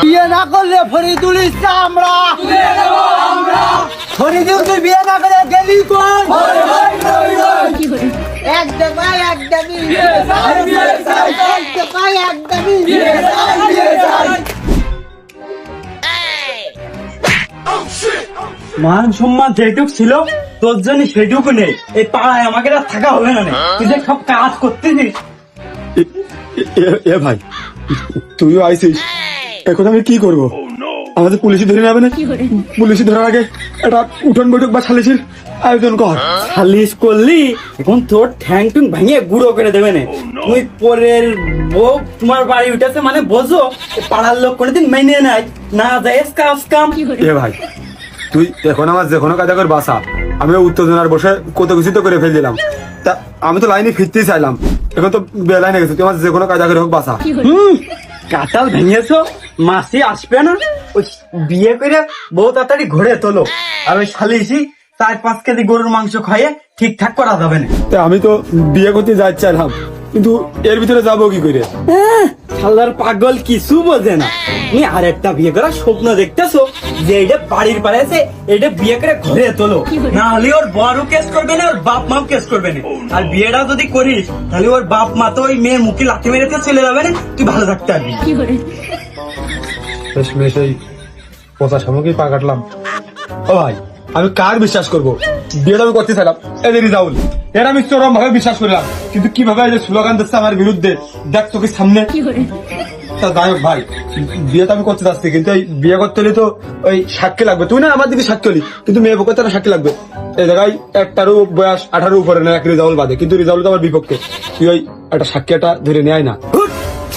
বিয়ে না করলে ফরিদুল ইসলাম আমরা ফরিদুল তুই বিয়ে না করে গেলি কোন একদমই মান সম্মান যেটুক ছিল তোর জন্য সেটুকু নেই। এই পাড়ায় আমাকে আর থাকা হবে না। তুই যে সব কাজ করতেছিস। এ ভাই তুইও আইছিস, এখন আমি কি করবো? আমাদের পুলিশে ধরে নেবে না? পুলিশে ধরার আগে একটা উঠোন বৈঠক বা সালিশির আয়োজন কর। সালিশ করলি এখন তোর ঠ্যাং টুং ভাঙিয়ে গুঁড়ো করে দেবে না। তুই পরের বউ তোমার বাড়ি উঠেছে মানে বোঝো পাড়ার লোক কোনোদিন মেনে নেয় না যায় কাজ কাম। এ ভাই তুই এখন আমার যে কোনো কাজা করে বাসা, আমি উত্তেজনার বসে কত কিছু তো করে ফেল দিলাম। তা আমি তো লাইনে ফিরতেই চাইলাম, এখন তো বেলাইনে গেছে। তুই আমার যে কোনো কাজা করে হোক বাসা। কাঁঠাল ভেঙেছো মাসি আসবে না? ওই বিয়ে করে বউ তাড়াতাড়ি ঘুরে তোলো। আর ওই সালিশি 4-5 কেজি গরুর মাংস খাইয়ে ঠিকঠাক করা যাবে না। তা আমি তো বিয়ে করতে যাই চাইলাম, কিন্তু এর ভিতরে যাবো কি করে? শালার পাগল কিছু বোঝে না। তুমি আরেকটা বিয়ে করার স্বপ্ন দেখতেছো যে এটা বাড়ির পাড়ে আছে, এটা বিয়ে করে ঘরে তোলো। না হলে ওর বড় কেস করবে না, ওর বাপ মা কেস করবে না। আর বিয়েটা যদি করিস তাহলে ওর বাপ মা তো ওই মেয়ের মুখে লাথি মেরেতে চলে যাবে না। তুই ভালো থাকতে পারবি। সেই পচা সামগ্রী পা কাটলাম। ও ভাই আমি কার বিশ্বাস করবো? বিয়েটা আমি করতে চাইলাম, এদের রিজাউল এর আমি চরম ভাবে বিশ্বাস করলাম, কিন্তু কিভাবে এই যে স্লোগান দিচ্ছে আমার বিরুদ্ধে, দেখ তোকে সামনে। তা যাই হোক ভাই, বিয়ে তো আমি করতে চাচ্ছি, কিন্তু এই বিয়ে করতে হলে তো ওই সাক্ষী লাগবে। তুই না আমার দিকে সাক্ষী হলি, কিন্তু মেয়ে পক্ষে তো সাক্ষী লাগবে। এই জায়গায় একটারও বয়স 18 উপরে না, এক রিজাউল বাদে। কিন্তু রিজাউল তো আমার বিপক্ষে। তুই ওই একটা সাক্ষী একটা ধরে নেয় না।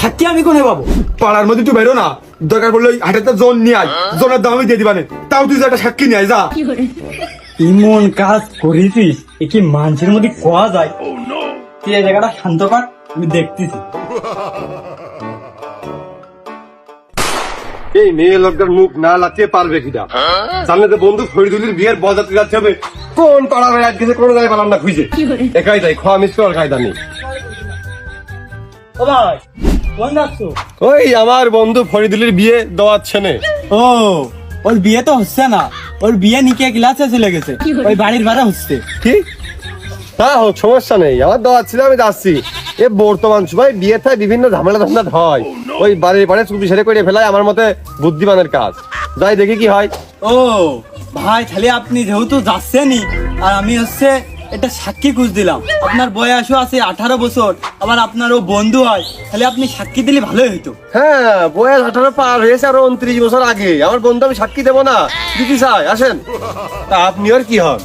সাক্ষী আমি কোনে পাবো? পাড়ার মধ্যে তুই বেরো না, দরকার পড়লে ওই হাটের জোন নিয়ে আয়, জোনের দাম আমি দিয়ে দিবানে। তাও তুই যে একটা সাক্ষী নিয়ে আয় যা। ইমন কাজ করেছিস, এ কি মানুষের মধ্যে কোয়া যায়? তুই এই জায়গাটা শান্ত কর, আমি দেখতেছি। এই মেয়ে লোকটার মুখ না লাচিয়ে পারবে কিনা? জানলে তো বন্ধু ফরিদুলের বিয়ের বরযাত্রী যাচ্ছে হবে, কোন পাড়ার রাত গেছে কোনো জায়গায় পালাম না খুঁজে। একাই যাই, খাওয়া মিস করার খায়দা নেই। ও ভাই কোন যাচ্ছ? ওই আমার বন্ধু ফরিদুলের বিয়ে দেওয়াচ্ছে না। ও ওর বিয়ে তো হচ্ছে না, ওর বিয়ে নিকে ক্লাসে চলে গেছে, ওই বাড়ির ভাড়া হচ্ছে। কি? হ্যাঁ হোক, সমস্যা নেই, আমার দেওয়ার ছিল, আমি যাচ্ছি। এ বর্তমান সময় বিয়ে থায় বিভিন্ন ঝামেলা ঝামেলা হয়, ওই বাড়ির পাড়ে চুপি সেরে করে ফেলায় আমার মতে বুদ্ধিমানের কাজ। যাই দেখি কি হয়। ও ভাই তাহলে আপনি যেহেতু যাচ্ছেনই, আর আমি হচ্ছে এটা সাক্ষী খুঁজ দিলাম। আপনার বয়সও আছে 18 বছর, আবার আপনারও বন্ধু হয়, তাহলে আপনি সাক্ষী দিলে ভালোই হইতো। হ্যাঁ বয়স 18 পার হয়েছে, আরো 29 বছর আগে। আমার বন্ধু আমি সাক্ষী দেবো না, দিদি চাই আসেন। তা আপনি আর কি হন?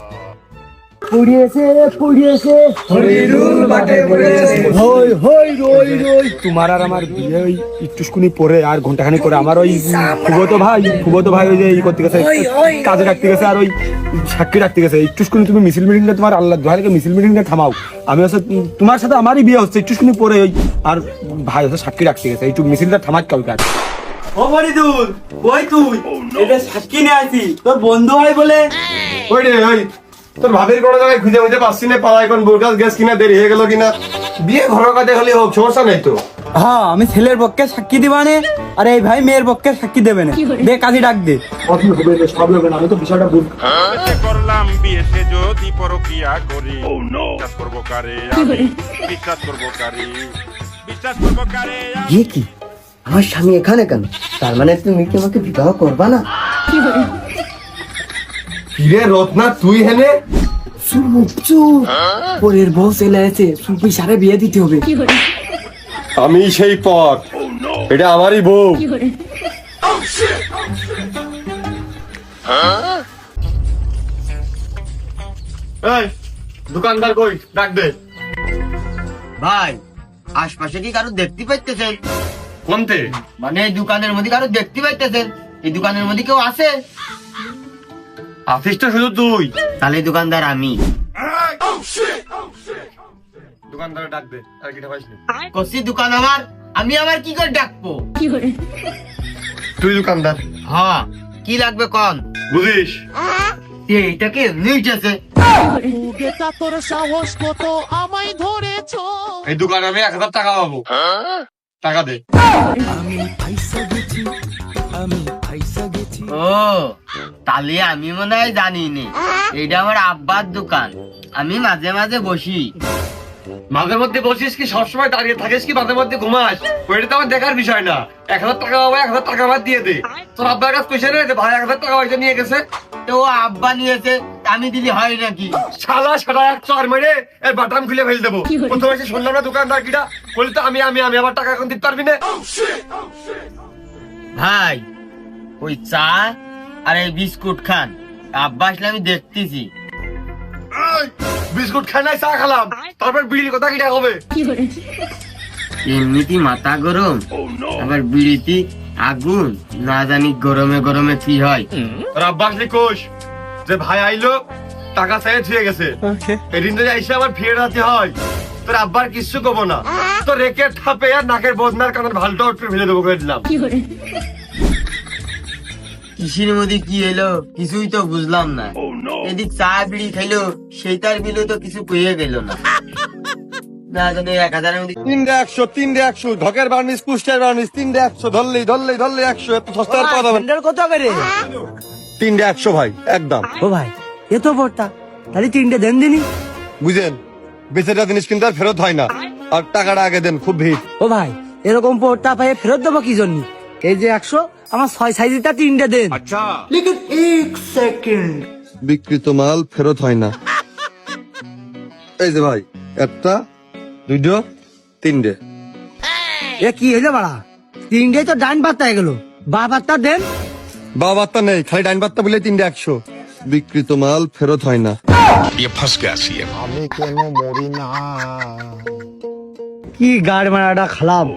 তোমার আর আমার বিয়ে ওই একটুখানি পরে আর ঘন্টাখানি করে আমার ওই ফুবতো ভাই ওই যে ই করতে গেছে, কাজে রাখতে গেছে, আর ওই সাক্ষী রাখতে গেছে। একটুখানি তুমি মিছিল মিটিংটা তোমার আল্লাহ দোহাইকে মিছিল মিটিংটা থামাও। আমি হচ্ছে তোমার সাথে আমারই বিয়ে হচ্ছে, একটুখানি পরে ওই আর ভাই হচ্ছে সাক্ষী রাখতে গেছে, একটু মিছিলটা থামাত কালকে। ও ফরিদুল ওই তুই এটা সাক্ষী নিয়ে আছি, তোর বন্ধু হয় বলে। ওই রে ওই তোর ভাবির কোনো জায়গায় খুঁজে খুঁজে পাচ্ছি না, পাড়ায় এখন বোরকাস গ্যাস কিনা দেরি হয়ে গেল কিনা। বিয়ে ঘরের কাজে হলে হোক, সমস্যা নেই তো। হ্যাঁ আমি ছেলের পক্ষে সাক্ষী দিবানে, আর এই ভাই মেয়ের পক্ষে সাক্ষী দেবে না। দে কাজী ডাক দে। আমি তো বিষয়টা করলাম বিয়েতে যদি পরকিয়া করি, বিশ্বাস করবো কারে আমি, বিশ্বাস করবো কারে, বিশ্বাস করবো কারে আমি। এ কি, আমার স্বামী এখানে কেন? তার মানে তুমি কি আমাকে বিবাহ করবা না? কিরে রত্না তুই হেনে? পরের বউ চলে আছে, সুপি সারে বিয়ে দিতে হবে। আমি সেই পথ, এটা আমারই বউ। এই দোকানদার কই, ডাক দে। ভাই আশপাশে কি কারো দেখতে পাইতেছেন? কোনতে? মানে এই দোকানের মধ্যে কারো দেখতে পাইতেছেন? এই দোকানের মধ্যে কেউ আছে? আছিস তো শুধু তুই। তাহলে দোকানদার আমি। দোকানদার ডাক দে, আর কি পাইছিস? কসি দোকান আমার, আমি আবার কি করে ডাকবো? তুই দোকানদার। হ্যাঁ কি লাগবে কোন? বুঝিস এইটাকে নিয়েছে। তোর সাহস কত আমায় ধরেছ? এই দোকানে আমি 1000 টাকা পাবো, টাকা দে। ও তাহলে আমি মনে হয় জানি নি, এটা আমার আব্বার দোকান, আমি মাঝে মাঝে বসি। মাঝে মধ্যে বসিস কি সবসময় দাঁড়িয়ে থাকিস কি মাঝে মধ্যে ঘুমাস? ওইটা তো আমার দেখার বিষয় না। 1000 টাকা বাবা, 1000 টাকা আমার দিয়ে দে। তোর আব্বার কাছে কইছে রে যে ভাই 1000 টাকা পয়সা নিয়ে গেছে। তো ও আব্বা নিয়েছে, আমি দিলি হয় নাকি? শালা শালা এক চর মেরে এর বাটাম খুলে ফেল দেবো। প্রথমে এসে শুনলাম না দোকানদার কিটা বলি তো আমি আমার টাকা এখন দিতে পারবি না। ভাই ওই চা আর এই বিস্কুট খান, আব্বা আসলে আমি দেখতেছি। এই, বিস্কুট খাই নাই চা খেলাম, তারপর বিড়ির কথা কিটা হবে? এমনিতে মাথা গরম, আবার বিড়িতে আগুন, না জানি গরমে গরমে কি হয়। তোর আব্বা আসলে কোষ যে ভাই আইলো টাকা চাইয়ে ছুঁয়ে গেছে, এদিন যদি এসে আবার ফিরে রাতে হয়, তোর আব্বার কিচ্ছু কবো না, তোর রেখে ঠাপে আর নাকের বদনার কানের ভালটা একটু ফেলে দেবো করে দিলাম। কিসির মধ্যে কি এলো কিছুই তো বুঝলাম না। এদিক চা বিড়ি খাইলো, সেইটার বিলও তো কিছু কইয়ে গেল না। না জানি 1000-এর মধ্যে 300 300 ঢকের বার্নিশ পুষ্টের বার্নিশ 300 ধরলেই 100, এত সস্তা আর পাওয়া যাবে না। কত করে? 300 ভাই একদম। ও ভাই এ তো বড়টা, তাহলে 3টে দেন দিনই। বুঝেন বেচারা জিনিস কিন্তু আর ফেরত হয় না, আর টাকাটা আগে দেন, খুব ভিড়। ও ভাই এরকম পোর্টটা পাইয়ে ফেরত দেবো কি জন্য? এই যে 100 আমার 6 সাইজটা 3টে দেন। বিক্রিত মাল ফেরত হয় না। এই যে ভাই একটা, দুইটো, তিনটে। এ কি হইলো বাড়া? 3টে তো ডান পাত্তায় গেল, বা পাত্তা দেন। বা বার্তা নেই, খালি ডাইন বার্তা বলে 300। বিক্রিত মাল ফেরত হয় না। কি গাড় মারাটা খালাম।